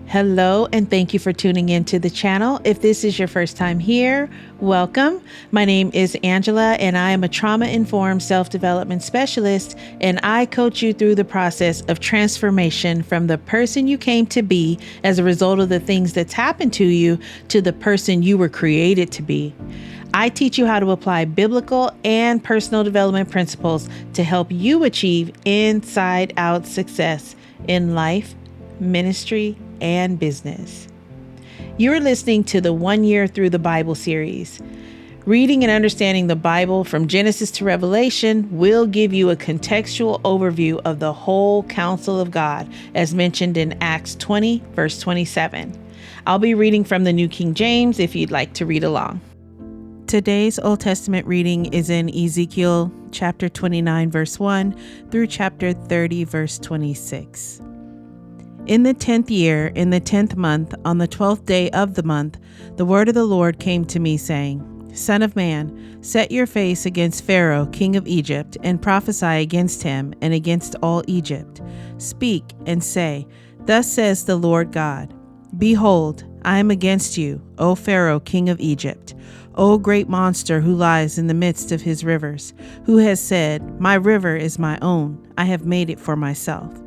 Hello, and thank you for tuning into the channel. If this is your first time here, welcome. My name is Angela, and I am a trauma-informed self-development specialist, and I coach you through the process of transformation from the person you came to be as a result of the things that's happened to you to the person you were created to be. I teach you how to apply biblical and personal development principles to help you achieve inside-out success in life, ministry, and business. You're listening to the 1 Year Through the Bible series. Reading and understanding the Bible from Genesis to Revelation will give you a contextual overview of the whole counsel of God, as mentioned in Acts 20, verse 27. I'll be reading from the New King James if you'd like to read along. Today's Old Testament reading is in Ezekiel chapter 29, verse 1 through chapter 30, verse 26. In the 10th year, in the 10th month, on the 12th day of the month, the word of the Lord came to me, saying, Son of man, set your face against Pharaoh, king of Egypt, and prophesy against him and against all Egypt. Speak and say, Thus says the Lord God, Behold, I am against you, O Pharaoh, king of Egypt, O great monster who lies in the midst of his rivers, who has said, My river is my own, I have made it for myself.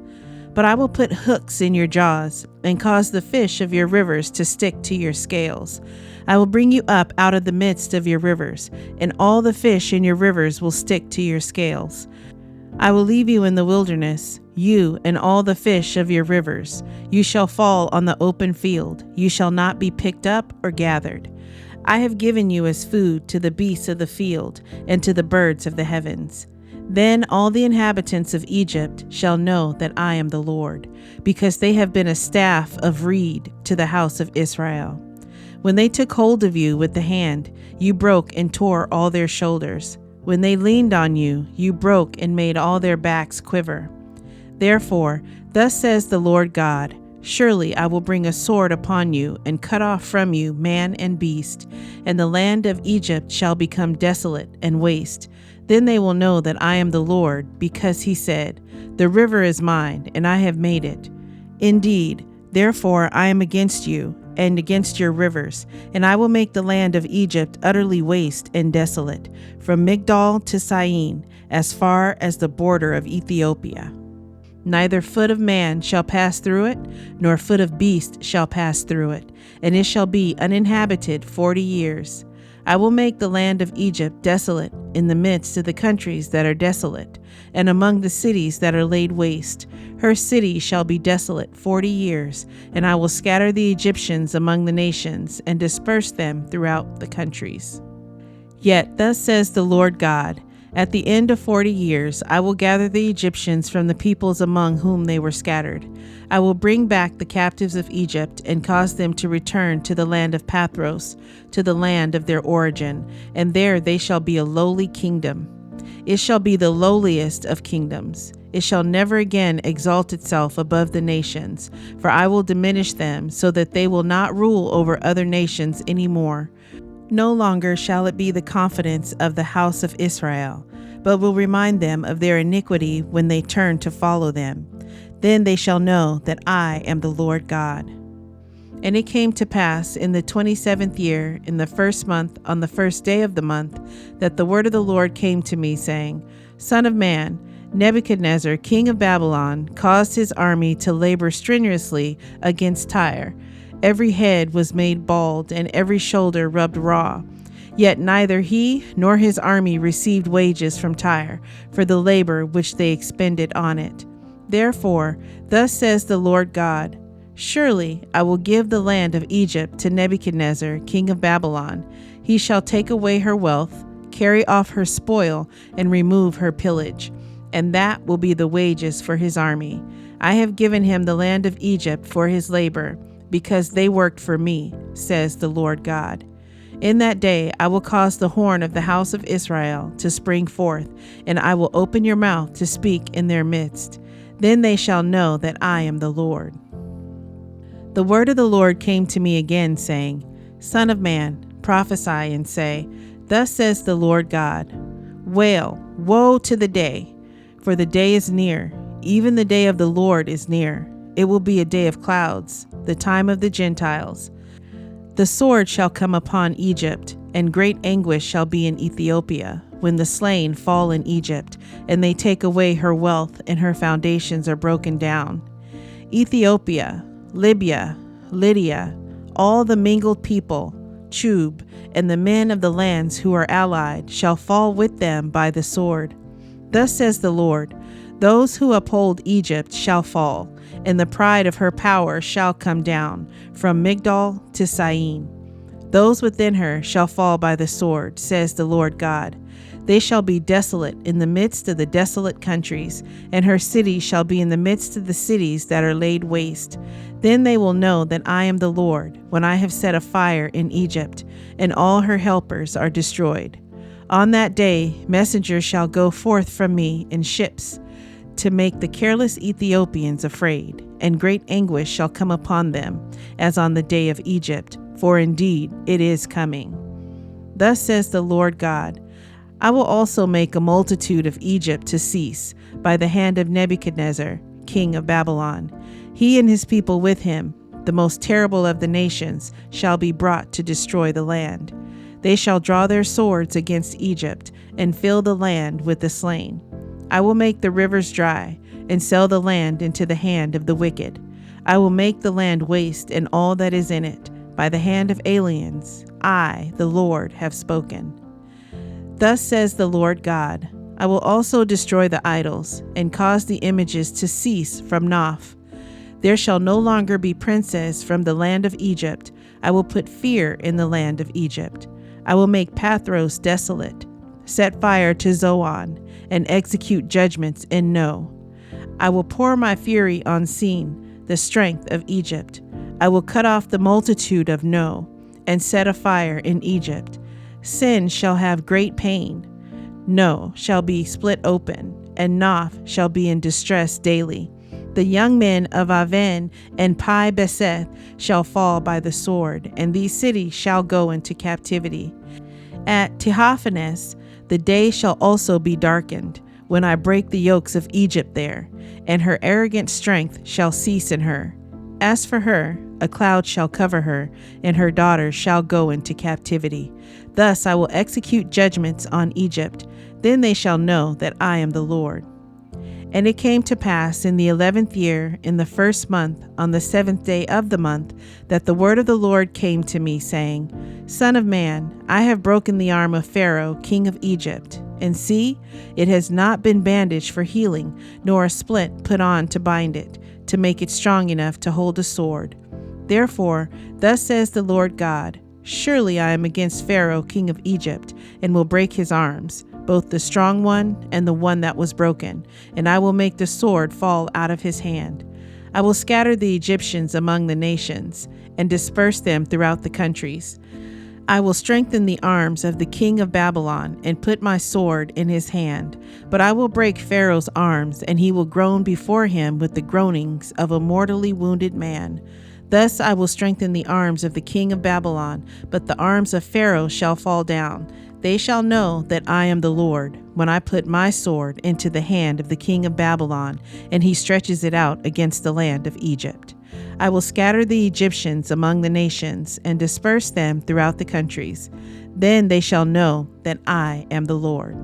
But I will put hooks in your jaws and cause the fish of your rivers to stick to your scales. I will bring you up out of the midst of your rivers, and all the fish in your rivers will stick to your scales. I will leave you in the wilderness, you and all the fish of your rivers. You shall fall on the open field. You shall not be picked up or gathered. I have given you as food to the beasts of the field and to the birds of the heavens. Then all the inhabitants of Egypt shall know that I am the Lord, because they have been a staff of reed to the house of Israel. When they took hold of you with the hand, you broke and tore all their shoulders. When they leaned on you, you broke and made all their backs quiver. Therefore, thus says the Lord God, Surely I will bring a sword upon you and cut off from you man and beast, and the land of Egypt shall become desolate and waste. Then they will know that I am the Lord, because he said, The river is mine, and I have made it. Indeed, therefore I am against you, and against your rivers, and I will make the land of Egypt utterly waste and desolate, from Migdol to Syene, as far as the border of Ethiopia. Neither foot of man shall pass through it, nor foot of beast shall pass through it, and it shall be uninhabited 40 years. I will make the land of Egypt desolate in the midst of the countries that are desolate, and among the cities that are laid waste. Her city shall be desolate 40 years, and I will scatter the Egyptians among the nations and disperse them throughout the countries. Yet thus says the Lord God, At the end of 40 years, I will gather the Egyptians from the peoples among whom they were scattered. I will bring back the captives of Egypt and cause them to return to the land of Pathros, to the land of their origin, and there they shall be a lowly kingdom. It shall be the lowliest of kingdoms. It shall never again exalt itself above the nations, for I will diminish them so that they will not rule over other nations any more. No longer shall it be the confidence of the house of Israel, but will remind them of their iniquity when they turn to follow them. Then they shall know that I am the Lord God. And it came to pass in the 27th year, in the first month, on the first day of the month, that the word of the Lord came to me, saying, Son of man, Nebuchadnezzar, king of Babylon, caused his army to labor strenuously against Tyre. Every head was made bald, and every shoulder rubbed raw. Yet neither he nor his army received wages from Tyre for the labor which they expended on it. Therefore, thus says the Lord God, Surely I will give the land of Egypt to Nebuchadnezzar, king of Babylon. He shall take away her wealth, carry off her spoil, and remove her pillage. And that will be the wages for his army. I have given him the land of Egypt for his labor, because they worked for me, says the Lord God. In that day I will cause the horn of the house of Israel to spring forth, and I will open your mouth to speak in their midst. Then they shall know that I am the Lord. The word of the Lord came to me again, saying, Son of man, prophesy and say, Thus says the Lord God, Wail, woe to the day, for the day is near, even the day of the Lord is near. It will be a day of clouds, the time of the Gentiles. The sword shall come upon Egypt, and great anguish shall be in Ethiopia, when the slain fall in Egypt, and they take away her wealth, and her foundations are broken down. Ethiopia, Libya, Lydia, all the mingled people, Chub, and the men of the lands who are allied, shall fall with them by the sword. Thus says the Lord, those who uphold Egypt shall fall, and the pride of her power shall come down, from Migdol to Syene. Those within her shall fall by the sword, says the Lord God. They shall be desolate in the midst of the desolate countries, and her cities shall be in the midst of the cities that are laid waste. Then they will know that I am the Lord, when I have set a fire in Egypt, and all her helpers are destroyed. On that day messengers shall go forth from me in ships, to make the careless Ethiopians afraid, and great anguish shall come upon them, as on the day of Egypt, for indeed it is coming. Thus says the Lord God, I will also make a multitude of Egypt to cease, by the hand of Nebuchadnezzar, king of Babylon. He and his people with him, the most terrible of the nations, shall be brought to destroy the land. They shall draw their swords against Egypt, and fill the land with the slain. I will make the rivers dry, and sell the land into the hand of the wicked. I will make the land waste and all that is in it, by the hand of aliens. I, the Lord, have spoken. Thus says the Lord God, I will also destroy the idols, and cause the images to cease from Noph. There shall no longer be princes from the land of Egypt. I will put fear in the land of Egypt. I will make Pathros desolate, set fire to Zoan, and execute judgments in No. I will pour my fury on Sin, the strength of Egypt. I will cut off the multitude of No, and set a fire in Egypt. Sin shall have great pain. No shall be split open, and Noph shall be in distress daily. The young men of Aven and Pi Beseth shall fall by the sword, and these cities shall go into captivity. At Tehaphanes the day shall also be darkened, when I break the yokes of Egypt there, and her arrogant strength shall cease in her. As for her, a cloud shall cover her, and her daughters shall go into captivity. Thus I will execute judgments on Egypt. Then they shall know that I am the Lord. And it came to pass in the 11th year, in the 1st month, on the 7th day of the month, that the word of the Lord came to me, saying, Son of man, I have broken the arm of Pharaoh, king of Egypt. And see, it has not been bandaged for healing, nor a splint put on to bind it, to make it strong enough to hold a sword. Therefore, thus says the Lord God, Surely I am against Pharaoh, king of Egypt, and will break his arms, both the strong one and the one that was broken, and I will make the sword fall out of his hand. I will scatter the Egyptians among the nations, and disperse them throughout the countries. I will strengthen the arms of the king of Babylon, and put my sword in his hand. But I will break Pharaoh's arms, and he will groan before him with the groanings of a mortally wounded man. Thus I will strengthen the arms of the king of Babylon, but the arms of Pharaoh shall fall down. They shall know that I am the Lord, when I put my sword into the hand of the king of Babylon, and he stretches it out against the land of Egypt. I will scatter the Egyptians among the nations, and disperse them throughout the countries. Then they shall know that I am the Lord.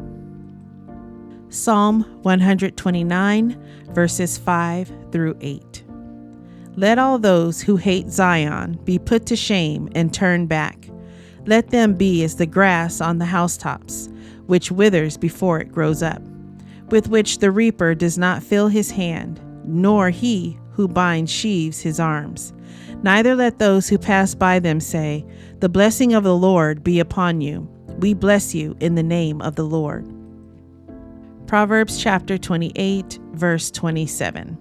Psalm 129, verses 5 through 8. Let all those who hate Zion be put to shame and turn back. Let them be as the grass on the housetops, which withers before it grows up, with which the reaper does not fill his hand, nor he who binds sheaves his arms. Neither let those who pass by them say, The blessing of the Lord be upon you. We bless you in the name of the Lord. Proverbs chapter 28, verse 27.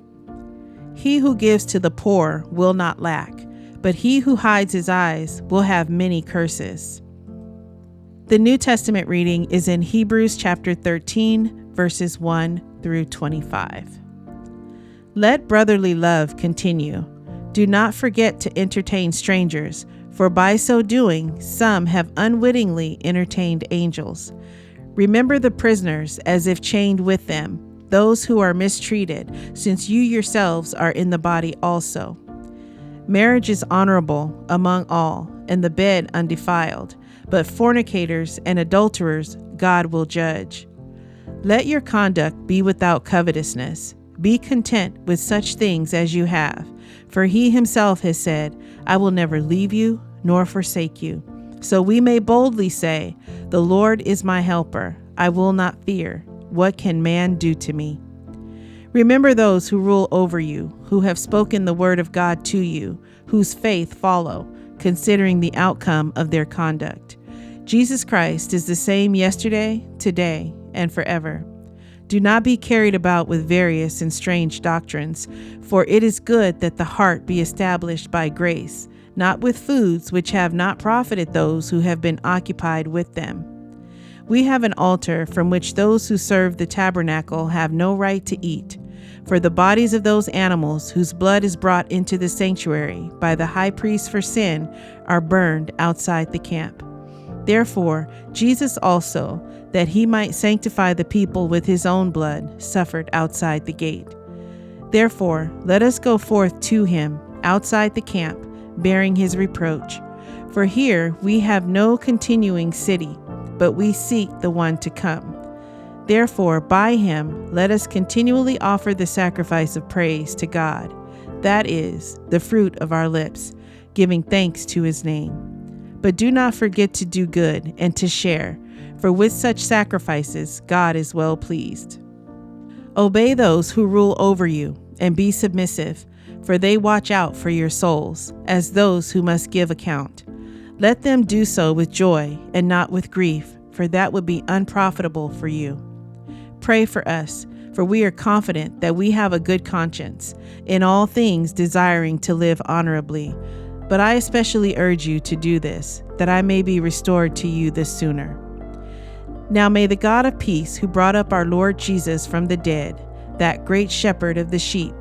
He who gives to the poor will not lack, but he who hides his eyes will have many curses. The New Testament reading is in Hebrews chapter 13, verses 1 through 25. Let brotherly love continue. Do not forget to entertain strangers, for by so doing, some have unwittingly entertained angels. Remember the prisoners as if chained with them, those who are mistreated, since you yourselves are in the body also. Marriage is honorable among all, and the bed undefiled, but fornicators and adulterers God will judge. Let your conduct be without covetousness. Be content with such things as you have, for he himself has said, I will never leave you nor forsake you. So we may boldly say, the Lord is my helper. I will not fear. What can man do to me? Remember those who rule over you, who have spoken the word of God to you, whose faith follow, considering the outcome of their conduct. Jesus Christ is the same yesterday, today, and forever. Do not be carried about with various and strange doctrines, for it is good that the heart be established by grace, not with foods which have not profited those who have been occupied with them. We have an altar from which those who serve the tabernacle have no right to eat, for the bodies of those animals whose blood is brought into the sanctuary by the high priest for sin are burned outside the camp. Therefore, Jesus also, that he might sanctify the people with his own blood, suffered outside the gate. Therefore, let us go forth to him outside the camp, bearing his reproach. For here we have no continuing city, but we seek the one to come. Therefore, by him, let us continually offer the sacrifice of praise to God, that is, the fruit of our lips, giving thanks to his name. But do not forget to do good and to share, for with such sacrifices God is well pleased. Obey those who rule over you, and be submissive, for they watch out for your souls, as those who must give account. Let them do so with joy and not with grief, for that would be unprofitable for you. Pray for us, for we are confident that we have a good conscience, in all things desiring to live honorably. But I especially urge you to do this, that I may be restored to you the sooner. Now may the God of peace, who brought up our Lord Jesus from the dead, that great shepherd of the sheep,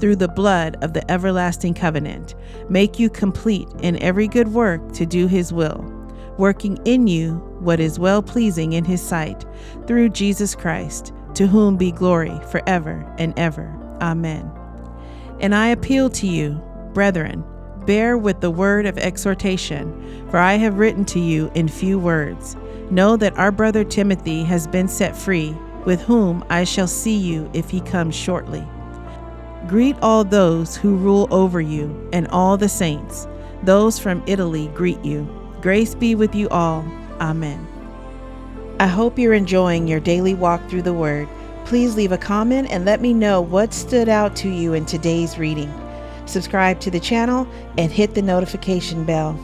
through the blood of the everlasting covenant, make you complete in every good work to do his will, working in you what is well-pleasing in his sight, through Jesus Christ, to whom be glory forever and ever. Amen. And I appeal to you, brethren, bear with the word of exhortation, for I have written to you in few words. Know that our brother Timothy has been set free, with whom I shall see you if he comes shortly. Greet all those who rule over you, and all the saints. Those from Italy greet you. Grace be with you all. Amen. I hope you're enjoying your daily walk through the Word. Please leave a comment and let me know what stood out to you in today's reading. Subscribe to the channel and hit the notification bell.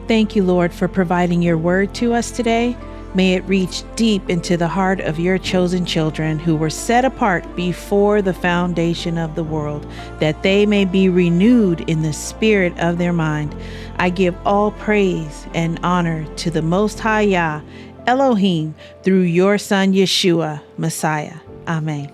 Thank you, Lord, for providing your word to us today. May it reach deep into the heart of your chosen children who were set apart before the foundation of the world, that they may be renewed in the spirit of their mind. I give all praise and honor to the Most High Yah, Elohim, through your Son, Yeshua, Messiah. Amen.